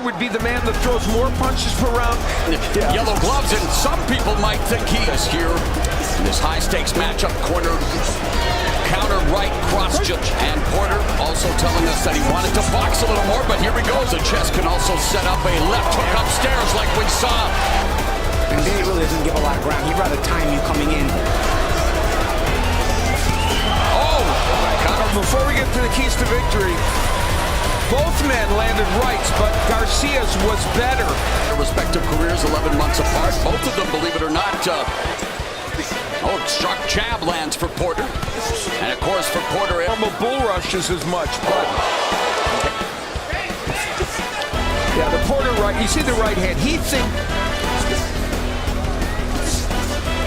would be the man that throws more punches per round. Yeah. Yellow gloves, and some people might think he is here in this high-stakes matchup. Corner, counter right, cross judge. And Porter also telling us that he wanted to box a little more, but here he goes. The chest can also set up a left hook upstairs like we saw. And Danny really doesn't give a lot of ground. He'd rather time you coming in. Oh! Before we get to the keys to victory, both men landed rights, but Garcia's was better. Their respective careers 11 months apart. Both of them, believe it or not, struck jab lands for Porter. And of course for Porter, normal bull rushes as much, but yeah, the Porter right, you see the right hand, he thinks.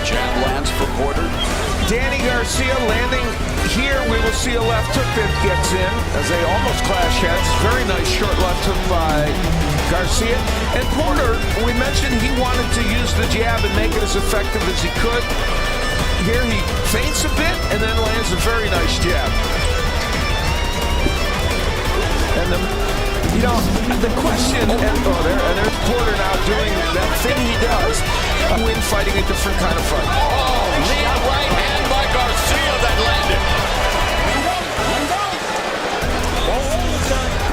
Jab lands for Porter. Danny Garcia landing here. We will see a left hook that gets in as they almost clash heads. Very nice short left hook by Garcia. And Porter, we mentioned he wanted to use the jab and make it as effective as he could. Here he feints a bit and then lands a very nice jab. And the question, and there's Porter now doing that thing he does, win fighting a different kind of fight. Oh, knee right hand by Garcia that landed.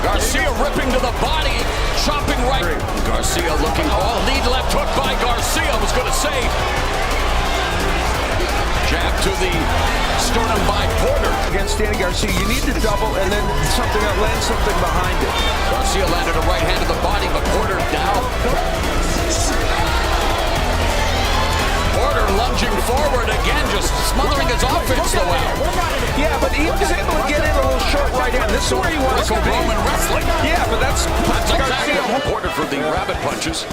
Garcia ripping to the body, chopping right. Garcia looking, lead left hook by Garcia, I was going to say. Jab to the sternum by Porter. Against Danny Garcia, you need to double and then something that lands something behind it. Garcia landed a right hand to the body, but Porter down. Porter lunging forward again, just smothering his offense though out. Yeah, but he was able to get in a little short right hand. This is where he wants to be. Roman wrestling. Yeah, but that's Garcia. Porter for the rabbit punches.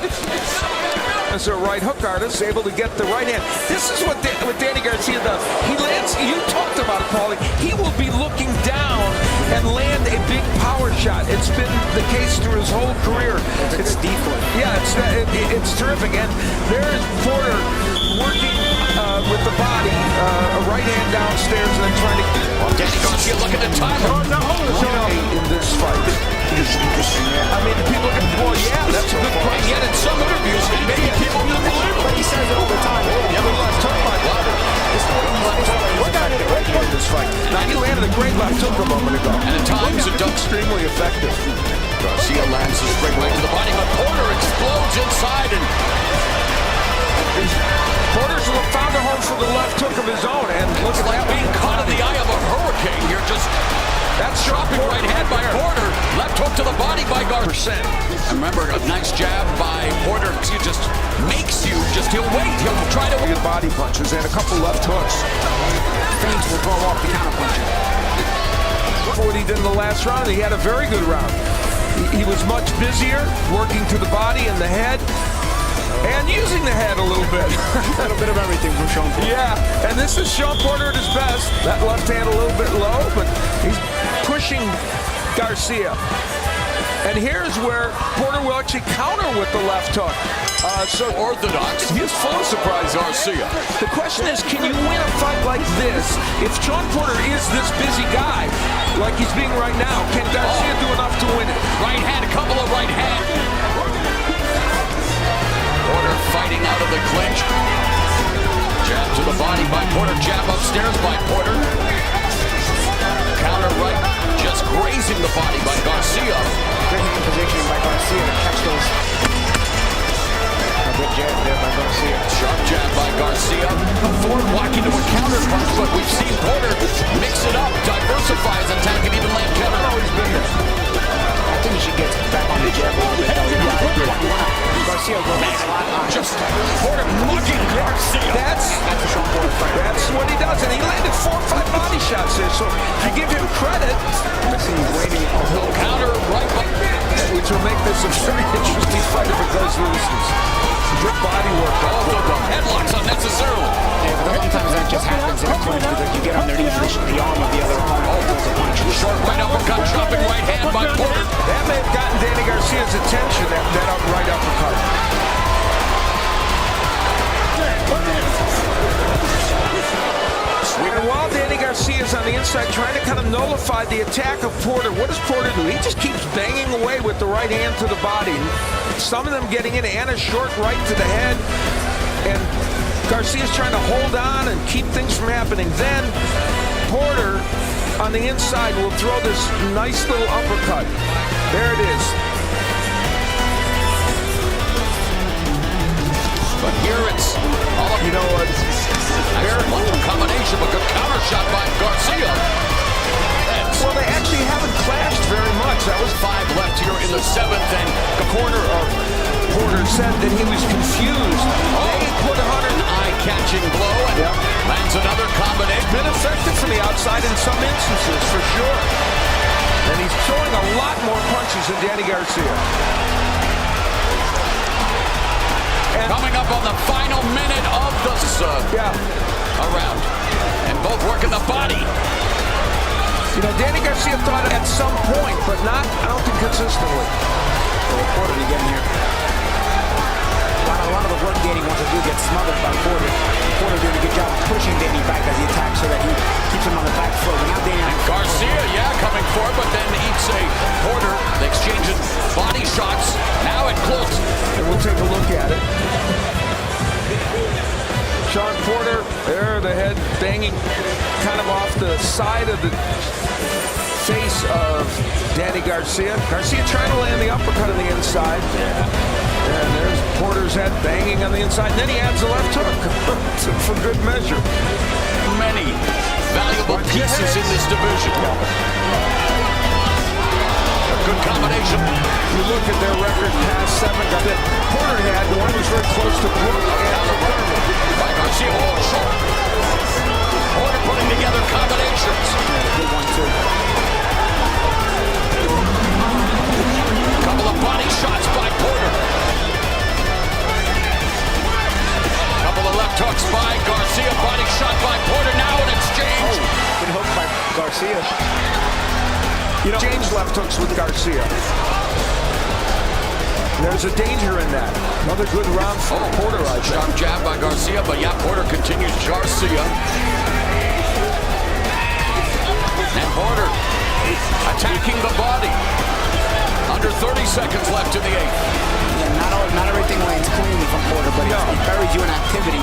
As a right hook artist, able to get the right hand. This is what Danny Garcia does. He lands, you talked about it, Paulie, he will be looking down and land a big power shot. It's been the case through his whole career. It's decoy. Yeah, it's terrific. And there's Porter working with the body, a right hand downstairs and then trying to... Danny Garcia looking to time him. In this fight. I mean, people can, well, yeah, that's a good point. Yet in some interviews, maybe people didn't believe it. He says it all the time. Yeah, but left hook by Porter. In this fight. Now, he landed a great left hook a moment ago. And at times it does extremely effective. Garcia lands a straight right to the body, but Porter explodes inside and Porter's found a home for the left hook of his own, and look at like that. Being caught in the eye of a hurricane here. Just that's chopping right hand by Porter. Left hook to the body by Garcia. And remember, a nice jab by Porter. He just makes you he'll wait. He'll try to good body punches and a couple left hooks. Feints will throw off the counter puncher. What he did in the last round, he had a very good round. He was much busier, working to the body and the head. And using the head a little bit. A little bit of everything from Shawn Porter. Yeah, and this is Shawn Porter at his best. That left hand a little bit low, but he's pushing Garcia. And here's where Porter will actually counter with the left hook. So orthodox. He was full of surprise. Garcia. The question is, can you win a fight like this? If Shawn Porter is this busy guy, like he's being right now, can Garcia do enough to win it? Right hand, a couple of right hand. Porter fighting out of the clinch. Jab to the body by Porter. Jab upstairs by Porter. Counter right, just grazing the body by Garcia. Good hand positioning by Garcia to catch those. A good jab there by Garcia. Sharp jab by Garcia. Forward walking to a counter punch, but we've seen Porter mix it up, diversify his attack, and even land counter. Always been there. I think he should get back on the jab a little bit. Garcia goes a lot higher. Just Porter mugging Garcia. That's a Shawn Porter fight. That's what he does, and he landed 4 or 5 body shots there. So to give him credit, He's waiting a whole counter right by, which will make this a very interesting fight if it goes to distance. Good body work. Headlocks unnecessarily. Yeah, but a lot of times that just happens in a clinch because you get underneath the arm of the other opponent. Throws a punch. Short right uppercut, chopping right hand by Porter. That may have gotten Danny Garcia's attention, that right uppercut. And while Danny Garcia is on on the inside, trying to kind of nullify the attack of Porter. What does Porter do? He just keeps banging away with the right hand to the body. Some of them getting in, and a short right to the head. And Garcia's trying to hold on and keep things from happening. Then Porter on the inside will throw this nice little uppercut. There it is. But here it's all of, You know what? a combination, but good counter shot by Garcia. Well, they actually haven't clashed very much. That was 5 left here in the 7th, and the corner of Porter said that he was confused. They put an eye-catching blow, and lands another combination. been effective from the outside in some instances, for sure. And he's throwing a lot more punches than Danny Garcia. And Coming up on the final minute of the round, and both working the body. you know, Danny Garcia thought at some point, but not, I don't think consistently. Porter to get in here. A lot of the work Danny wants to do gets smothered by Porter. Porter doing a good job of pushing Danny back as he attacks so that he keeps him on the back foot. But now Danny Garcia, coming forward, but then eats a Porter. They exchanging body shots. Now it close. And we'll take a look at it. Shawn Porter, there, the head banging kind of off the side of the face of Danny Garcia. Garcia trying to land the uppercut on the inside. And there's Porter's head banging on the inside. And then he adds a left hook for good measure. Many valuable pieces in this division. A good combination. You look at their record past 7 guys that Porter had. One was very close to Brook and by Garcia, short. Porter putting together combinations. good one too. Couple of body shots by Porter. Couple of left hooks by Garcia. Body shot by Porter. Now an exchange. Good hook by Garcia. you know, change left hooks with Garcia. There's a danger in that. Another good round for Porter, I think. Sharp jab by Garcia, but Porter continues. Garcia. And Porter attacking the body. Under 30 seconds left in the 8th. Yeah, not everything lands cleanly from Porter, but he buries you in activity.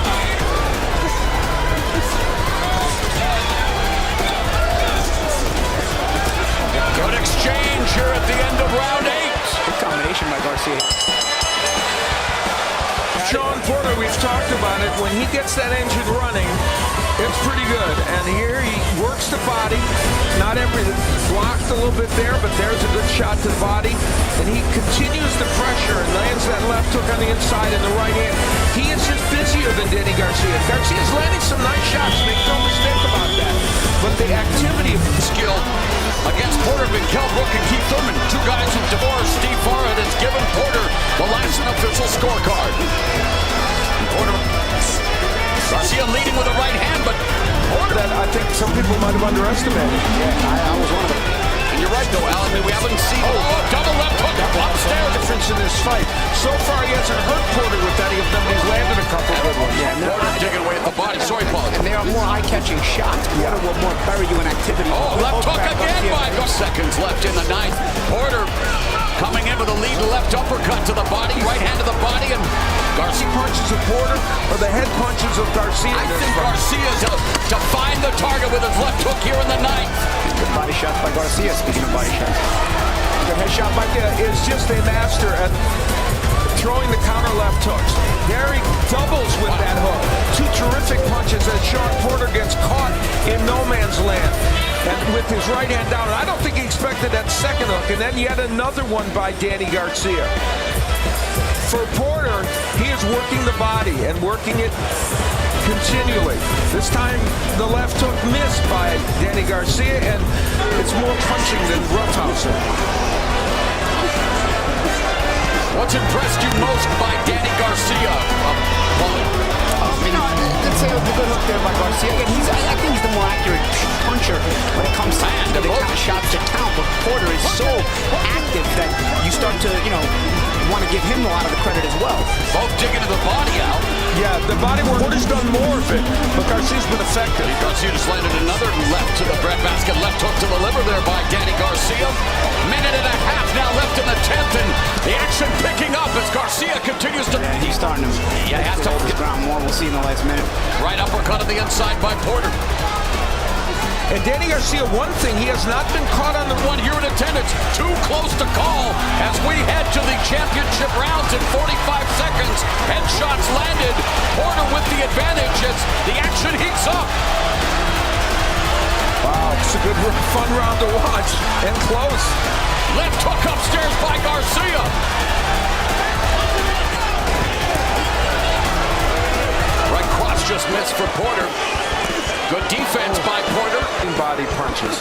Good exchange here at the end of round 8. Good combination by Garcia. Shawn Porter, we've talked about it. When he gets that engine running, it's pretty good. And here he works the body. Not everything. Blocked a little bit there, but there's a good shot to the body. And he continues the pressure and lands that left hook on the inside and the right hand. He is just busier than Danny Garcia. Garcia's landing some nice shots. Make no mistake about that. But the activity of Skill against Porter have been Kell Brook and Keith Thurman. 2 guys who've divorced. Steve Farrad has given Porter the last official scorecard. And Porter, Garcia leading with a right hand, but Porter. that I think some people might have underestimated. Yeah, I was one of them. And you're right, though, Alan. We haven't seen double left hook upstairs. Difference in this fight. So far, he hasn't hurt Porter with any of them. He's landed a couple good ones. Yeah, Porter digging away at the body. Sorry, Paul. And they are more eye-catching shots. Porter will more bury you in activity. Left hook back again by Garcia. seconds left in the 9th. Porter coming in with a lead left uppercut to the body, right hand to the body, and Garcia Punches of Porter or the head punches of Garcia. I think Garcia to find the target with his left hook here in the 9th. Good body shots by Garcia, speaking of body shots. The head shot by is just a master at throwing the counter left hooks. There he doubles with that hook. 2 terrific punches as Shawn Porter gets caught in no man's land. And with his right hand down. And I don't think he expected that second hook. And then yet another one by Danny Garcia. For Porter, he is working the body and working it continually. This time, the left hook missed by Danny Garcia, and it's more punching than roughhousing. What's impressed you most by Danny Garcia? Let's say a good hook there by Garcia. Again, I think he's the more accurate puncher when it comes to the kind of shots to count. But Porter is so active that you start to, want to give him a lot of the credit as well. Both digging to the body out. Yeah, the body work. Porter's done more of it, but Garcia's been effective. Garcia just landed another left to the breadbasket. Left hook to the liver there by Danny Garcia. Minute and a half now left in the 10th, and the action picking up as Garcia continues to... Yeah, he's starting to hold his ground more. We'll see in the last minute. Right uppercut on the inside by Porter. And Danny Garcia, one thing, he has not been caught on the One here in attendance, too close to call as we head to the championship rounds in 45 seconds. Headshots landed. Porter with the advantage as the action heats up. Wow, it's a good, fun round to watch and close. Left hook upstairs by Garcia. Right cross just missed for Porter. Good defense by Porter. Body punches.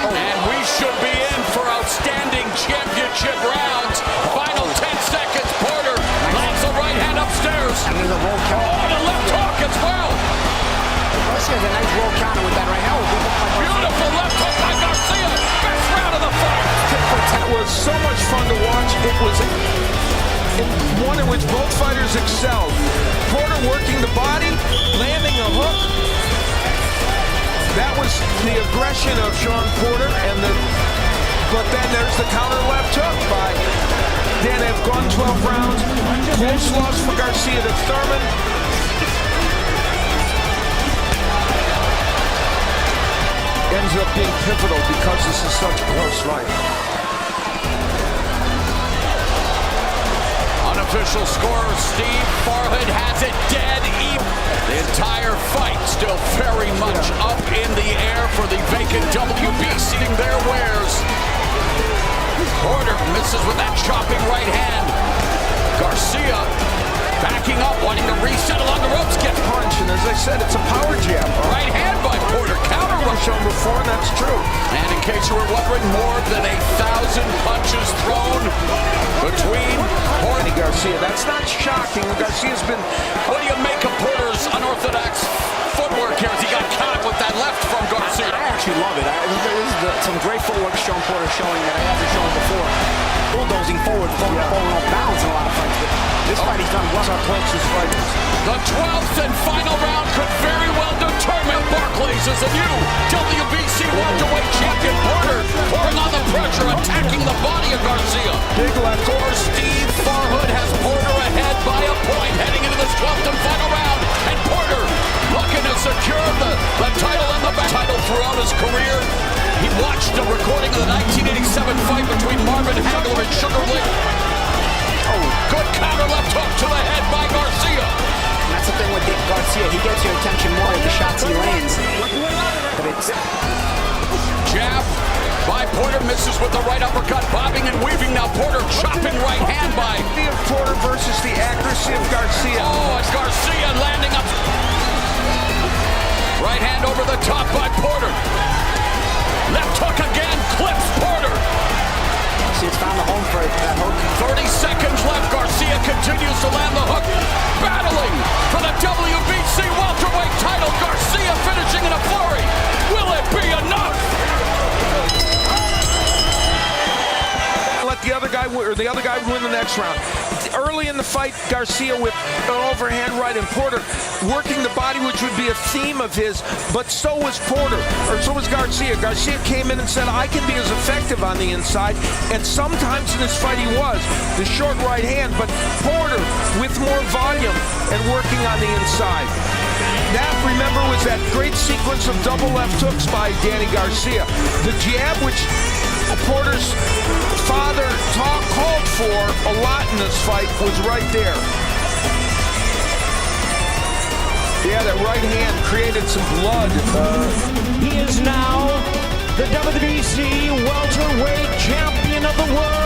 And we should be in for outstanding championship rounds. Final 10 seconds. Porter lands the right hand upstairs. And there's a roll counter. Oh, and a left hook as well. Garcia has a nice roll counter with that right now. Beautiful left hook by Garcia. Best round of the fight. It was so much fun to watch. It was one in which both fighters excelled. Porter working the body, landing a hook. That was the aggression of Shawn Porter, but then there's the counter left hook by Dan. They've gone 12 rounds. Close loss for Garcia to Thurman. Ends up being pivotal because this is such a close fight. Unofficial score, Steve Farhood has it dead even. The entire fight still very much up in the air for the vacant WBC. Their wares. Porter misses with that chopping right hand. Garcia backing up, wanting to reset along the ropes. Gets Punch, and as I said, it's a power jab. right hand by Porter. Counter I've shown before, and that's true. And in case you were wondering, more than 1,000 punches thrown between Porter and Garcia. That's not shocking. Garcia's been... What do you make of Porter's unorthodox footwork here as he got caught with that left from Garcia? I actually love it. This is some great footwork Shawn Porter showing that I haven't shown before. Bulldozing forward, falling off balance in a lot of fights. But this fight he's done well. Our closest fighters. The 12th and final round could very well determine Barclays as a new WBC welterweight champion. Porter pouring on the pressure, attacking the body of Garcia. Big left. Score, Steve Farhood has Porter ahead by a point heading into this 12th and final round. And Porter looking to secure the title and the title throughout his career. He watched a recording of the 1987 fight between Marvin Hagler and Sugar Lee. Oh, good counter left hook to the head by Garcia. And that's the thing with Garcia. He gets your attention more with the shots he lands. But it's... Jab by Porter, misses with the right uppercut, bobbing and weaving. Now Porter chopping right hand by Porter versus the accuracy of Garcia. Oh, and Garcia landing up. Right hand over the top by Porter. Left hook again, clips Porter. See, it's found the home for that hook. 30 seconds left. Garcia continues to land the hook. Battling for the WBC welterweight title. Garcia finishing in a flurry. Will it be enough? Let the other guy win the next round. Early in the fight, Garcia with an overhand right, and Porter working the body, which would be a theme of his, but so was Porter, or so was Garcia. Garcia came in and said, I can be as effective on the inside, and sometimes in this fight he was. The short right hand, but Porter with more volume and working on the inside. That, remember, was that great sequence of double left hooks by Danny Garcia. The jab, which Porter's father called for a lot in this fight, was right there. Yeah, that right hand created some blood. He is now the WBC welterweight champion of the world.